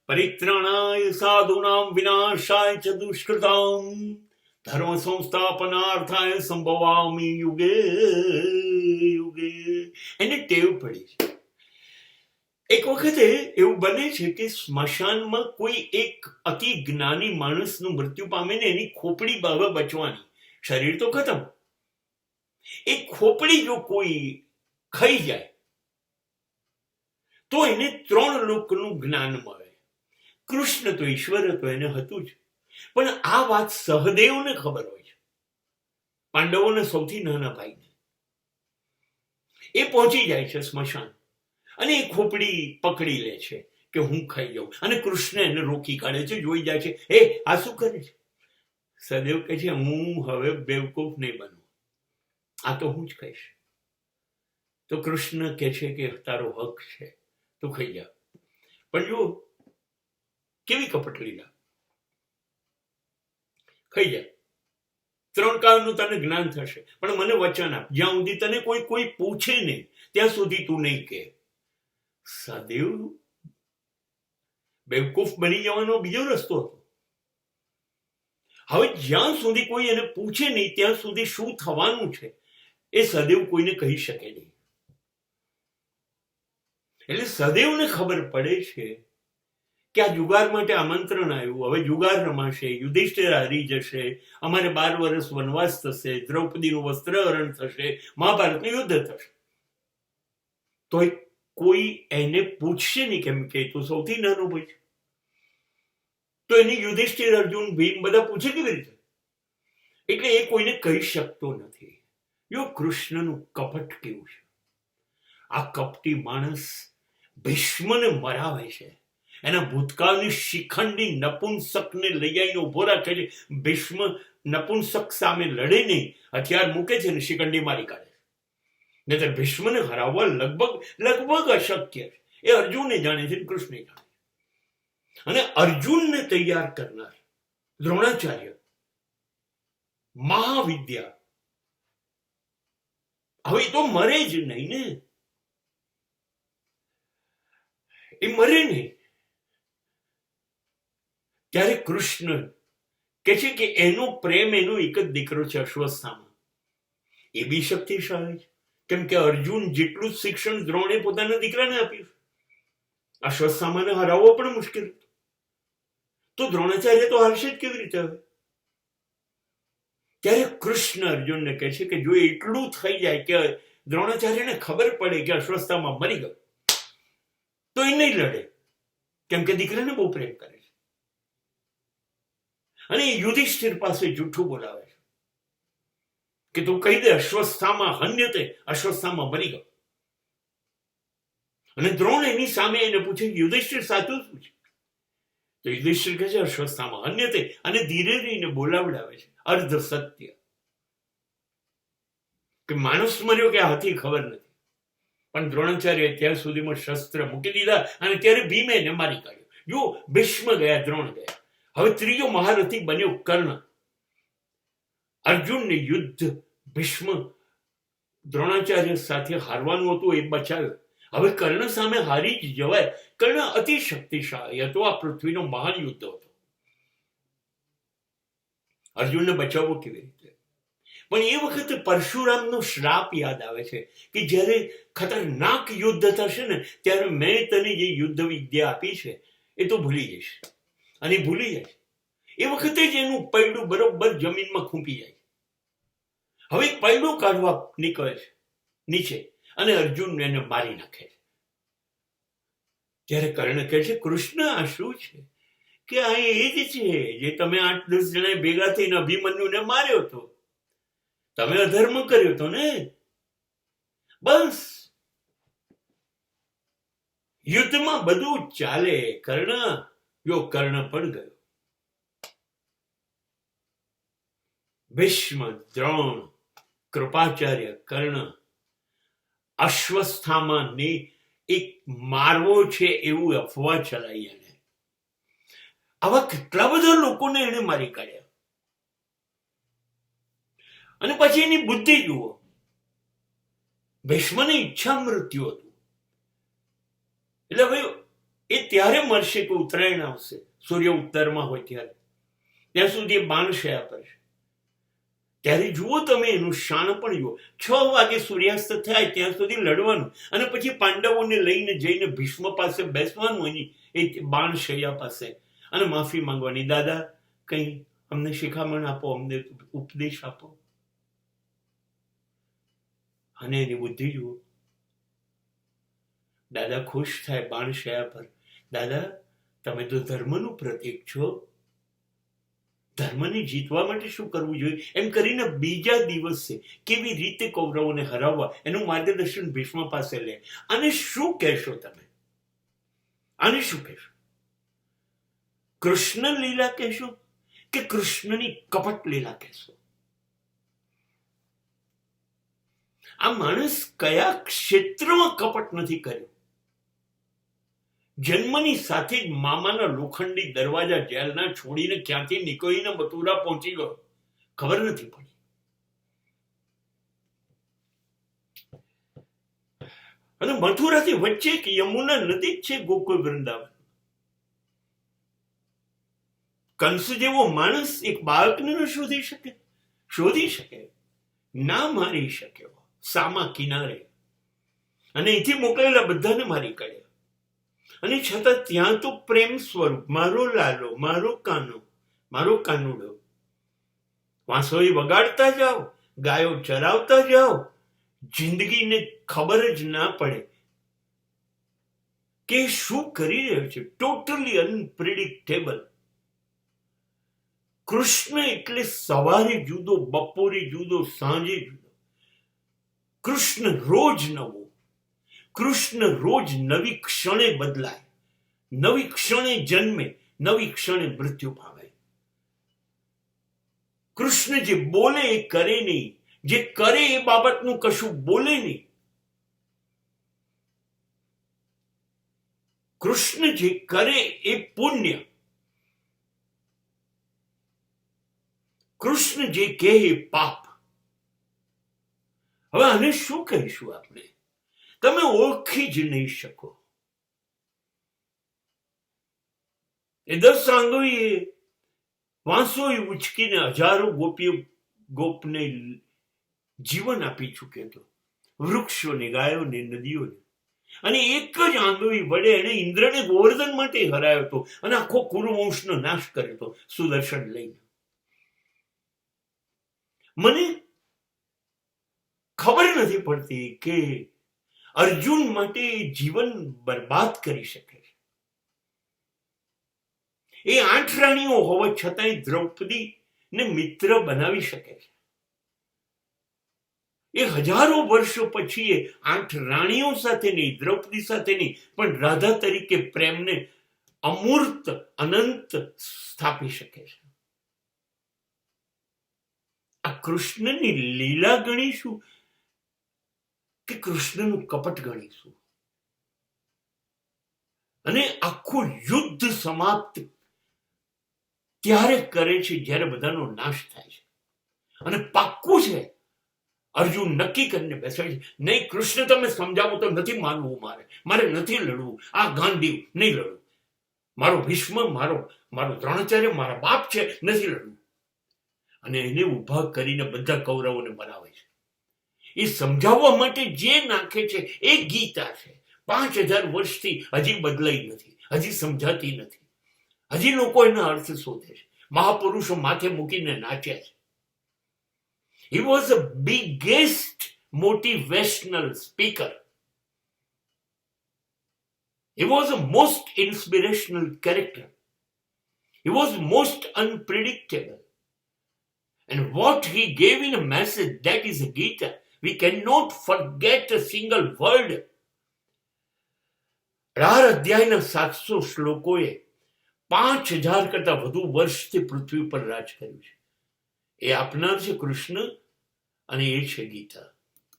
પરિત્રાણાય સાધુનામ વિનાશાય ચ દુષ્કૃતામ ધર્મ સંસ્થાપનાર્થાય સંભવામિ યુગે યુગે. એને ટેવ પડી છે. એક વખતે એવું બને છે કે સ્મશાનમાં કોઈ એક અતિ જ્ઞાની માણસનું મૃત્યુ પામે ને એની ખોપડી હવે બચવાની, શરીર તો ખતમ, એ ખોપડી જો કોઈ ખાઈ જાય તો એને 3 લોકનું જ્ઞાન મળે. કૃષ્ણ તો ઈશ્વર હતો, એને હતું જ, પણ આ વાત સહદેવને ખબર હોય છે, પાંડવોને સૌથી નાના ભાઈને. એ પહોંચી જાય છે સ્મશાન અને એ ખોપડી પકડી લે છે કે હું ખાઈ જાઉં, અને કૃષ્ણ એને રોકી કાઢે છે, જોઈ જાય છે, એ આ શું કરે છે? સહદેવ કહે છે, હું હવે બેવકૂફ નહીં બનું, આ તો હું જ ખાઈશ. તો કૃષ્ણ કહે છે કે તારો હક છે, તું ખાઈ જા. પણ જો કેવી કપટ લીલા, ખાઈ જા, 3 કાળનું તને જ્ઞાન થશે, પણ મને વચન આપ, જ્યાં સુધી તને કોઈ પૂછે નહીં ત્યાં સુધી તું નહીં કે. સહદેવ બેવકૂફ બની જવાનો બીજો રસ્તો હતો. હવે જ્યાં સુધી કોઈ એને પૂછે નહીં ત્યાં સુધી શું થવાનું છે એ સહદેવ કોઈને કહી શકે નહીં. એટલે સહદેવને ખબર પડે છે કે આ જુગાર માટે આમંત્રણ આવ્યું, હવે જુગાર રમાશે, યુધિષ્ઠિર હારી જશે, અમારે 12 વર્ષ વનવાસ થશે, દ્રૌપદીનું વસ્ત્રહરણ થશે, મહાભારતનું યુદ્ધ થશે. તો કોઈ એને પૂછશે નહીં, કેમ કે તો સૌથી નાનો ભાઈ છે. તો એની યુધિષ્ઠિર, અર્જુન, ભીમ બધા પૂછે કેવી રીતે? એટલે એ કોઈને કહી શકતો નથી. જો કૃષ્ણનું કપટ કેવું છે! આ કપટી માણસ ભીષ્મને મરાવે છે, એના ભૂતકાળની શિખંડી નપુંસકને લઈ આવીને ઉભો રાખે છે. ભીષ્મ નપુંસક સામે લડે નહીં, હથિયાર મૂકે છે ને શિખંડી મારી કાઢે. નહીતર ભીષ્મને હરાવવા લગભગ અશક્ય છે. એ અર્જુનને જાણે છે, કૃષ્ણને જાણે છે. અને અર્જુનને તૈયાર કરનાર દ્રોણાચાર્ય, મહાવિદ્યા, હવે તો મરે જ નહીં ને, એ મરે નહીં. ત્યારે કૃષ્ણ કે છે કે એનો પ્રેમ, એનો એક જ દીકરો છે અશ્વત્થામા, એ બી શક્તિશાળી છે, કેમ કે અર્જુન જેટલું શિક્ષણ દ્રોણે પોતાના દીકરાને આપ્યું, અશ્વત્થામાને હરાવવો પણ મુશ્કેલ. તો દ્રોણાચાર્ય તો હારશે જ કેવી રીતે હવે? ત્યારે કૃષ્ણ અર્જુનને કહે છે કે જો એટલું થઈ જાય કે દ્રોણાચાર્યને ખબર પડે કે અશ્વત્થામા મરી ગયો તો એ નહીં લડે, કેમ કે દીકરાને બહુ પ્રેમ કરે છે. અને યુધિષ્ઠિર પાસે જૂઠું બોલાવે છે કે તું કહી દે અશ્વત્થામા હન્યતે, અશ્વત્થામા મરી ગયો. અને દ્રોણ એની સામે એને પૂછે યુધિષ્ઠિર સાચું શું છે? તો યુધિષ્ઠિર કહે છે અશ્વત્થામા હન્યતે, અને ધીરે રહીને બોલાવડાવે છે અર્ધ સત્ય કે માણસ મર્યો કે હાથી ખબર નથી. પણ દ્રોણાચાર્ય ત્યાં સુધીમાં શસ્ત્ર મૂકી દીધા અને ત્યારે ભીમે એને મારી કાઢ્યો. જો ભીષ્મ ગયા, દ્રોણ ગયા, હવે ત્રીજો મહારથી બન્યો કર્ણ. અર્જુનને યુદ્ધ ભીષ્મ દ્રોણાચાર્ય સાથે હારવાનું હતું, એ બચાવ્યો. હવે કર્ણ સામે હારી જ જવાય. કર્ણ અતિ શક્તિશાળી હતો, આ પૃથ્વીનો મહાન યુદ્ધ હતો. અર્જુનને બચાવવો કેવી રીતે? પણ એ વખતે પરશુરામનો શ્રાપ યાદ આવે છે કે જ્યારે ખતરનાક યુદ્ધ થશે ને ત્યારે મેં તને જે યુદ્ધ વિદ્યા આપી છે એ તો ભૂલી જઈશ. અને ભૂલી જાય એ વખતે જ એનું પૈડું બરોબર જમીનમાં ખૂંપી જાય. હવે પૈડું કાઢવા નીકળે છે નીચે અને અર્જુન એને મારી નાખે છે. ત્યારે કર્ણ કહે છે કૃષ્ણ આ શું છે? કે આ એ જ છે જે તમે 8-10 જણા ભેગા થઈને અભિમન્યુને માર્યો હતો. તમે અધર્મ કર્યો હતો ને, બસ યુદ્ધમાં બધું ચાલે. કર્ણ, જો કર્ણ પણ ગયો. ભીષ્મ, દ્રોણ, કૃપાચાર્ય, કર્ણ, અશ્વત્થામાને એક મારવો છે એવું અફવા ચલાવી એને. આવા કેટલા બધા લોકોને એને મારી કાઢ્યા. અને પછી એની બુદ્ધિ જુઓ. ભીષ્મની ઈચ્છા મૃત્યુ હતું, એટલે ભાઈ એ ત્યારે મરશે કે ઉત્તરાયણ આવશે, સૂર્ય ઉત્તરમાં હોય ત્યારે. ત્યાં સુધી એ બાણશયા પર છે. ત્યારે જુઓ તમે એનું શાણ પણ જુઓ. 6 વાગે સૂર્યાસ્ત થાય ત્યાં સુધી લડવાનું, અને પછી પાંડવોને લઈને જઈને ભીષ્મ પાસે બેસવાનું એની એ બાણશૈયા પાસે, અને માફી માંગવાની, દાદા કંઈ અમને શિખામણ આપો, અમને ઉપદેશ આપો. અને એની બુદ્ધિ જુઓ. દાદા ખુશ થાય બાણશયા પર, દાદા તમે તો ધર્મનું પ્રતીક છો, ધર્મને જીતવા માટે શું કરવું જોઈએ, એમ કરીને બીજા દિવસે કેવી રીતે કૌરવોને હરાવવા એનું માર્ગદર્શન ભીષ્મ પાસે લે. આને શું કહેશો તમે? આને શું કહેશો? કૃષ્ણ લીલા કહેશો કે કૃષ્ણની કપટ લીલા કહેશો? આ માણસ કયા ક્ષેત્રમાં કપટ નથી કર્યું? જન્મની સાથે જ મામાના લોખંડી દરવાજા જેલના છોડીને ક્યાંથી નીકળીને મથુરા પહોંચી ગયો, ખબર નથી પડી. અને મથુરાથી વચ્ચે કે યમુના નદી જ છે ગોકુળ વૃંદાવન. કંસ જેવો માણસ એક બાળકને ન શોધી શકે? શોધી શકે, ના મારી શક્યો સામા કિનારે, અને અહીંથી મોકલેલા બધાને મારી કાઢ્યા. અને છતાં ત્યાં તો પ્રેમ સ્વરૂપ મારો લાલો, મારો કાનો, મારો કાનુડો. વાંસળી વગાડતા જાઓ, ગાયો ચરાવતા જાઓ, જિંદગીને ખબર જ ના પડે કે શું કરી રહ્યો છે. Totally unpredictable. કૃષ્ણ એટલે સવારે જુદો, બપોરે જુદો, સાંજે જુદો. કૃષ્ણ રોજ નવો. કૃષ્ણ રોજ નવી ક્ષણે બદલાય, નવી ક્ષણે જન્મે, નવી ક્ષણે મૃત્યુ પામે. કૃષ્ણ જે બોલે એ કરે નહીં, જે કરે એ બાબતનું કશું બોલે નહીં. કૃષ્ણ જે કરે એ પુણ્ય, કૃષ્ણ જે કહે એ પાપ. હવે આને શું કહીશું આપણે? તમે ઓળખી જ નહીં શકો. એ 10 આંગળીએ વાંસોય ઉચકીને હજારો ગોપને જીવન આપી ચૂક્યો હતો, વૃક્ષોને, ગાયોને, નદીઓને. અને એક જ આંગળી વડે એને ઇન્દ્રને ગોવર્ધન માટે હરાયો હતો, અને આખો કુરુવંશનો નાશ કર્યો હતો સુદર્શન લઈને. મને ખબર નથી પડતી કે અર્જુન માટે જીવન બરબાદ કરી શકે છે. એ 8 રાણીઓ હોવા છતાંય દ્રૌપદીને મિત્ર બનાવી શકે છે. એ હજારો વર્ષો પછી એ 8 રાણીઓ સાથે નહીં, દ્રૌપદી સાથે નહીં, પણ રાધા તરીકે પ્રેમને અમૂર્ત, અનંત સ્થાપી શકે છે. આ કૃષ્ણની લીલા ગણીશું કે કૃષ્ણનું કપટ ગણીશું? અને આખું યુદ્ધ સમાપ્ત ત્યારે કરે છે જ્યારે બધાનો નાશ થાય છે. અને પાક્કું છે, અર્જુન નક્કી કરીને બેસે છે, નહીં કૃષ્ણ તમે સમજાવો તો નથી માનવું, મારે નથી લડવું, આ ગાંડીવ નહીં લડવું, મારો ભીષ્મ, મારો દ્રોણાચાર્ય, મારા બાપ છે, નથી લડવું. અને એને ઉભા કરીને બધા કૌરવોને બનાવે છે. એ સમજાવવા માટે જે નાખે છે એ ગીતા છે. 5000 વર્ષથી હજી બદલાઈ નથી, હજી સમજાતી નથી, હજી લોકો એના અર્થ શોધે છે. મહાપુરુષો માથે મૂકીને નાચ્યા છે. He was the biggest motivational speaker. He was the most inspirational character. He was most unpredictable. And what he gave in a message, that is a Gita. We cannot forget a single word. 18 અધ્યાયના 700 શ્લોકોએ 5000 કરતા વધુ વર્ષથી પૃથ્વી પર રાજ કર્યું છે. એ આપનાર છે કૃષ્ણ, અને એ છે ગીતા.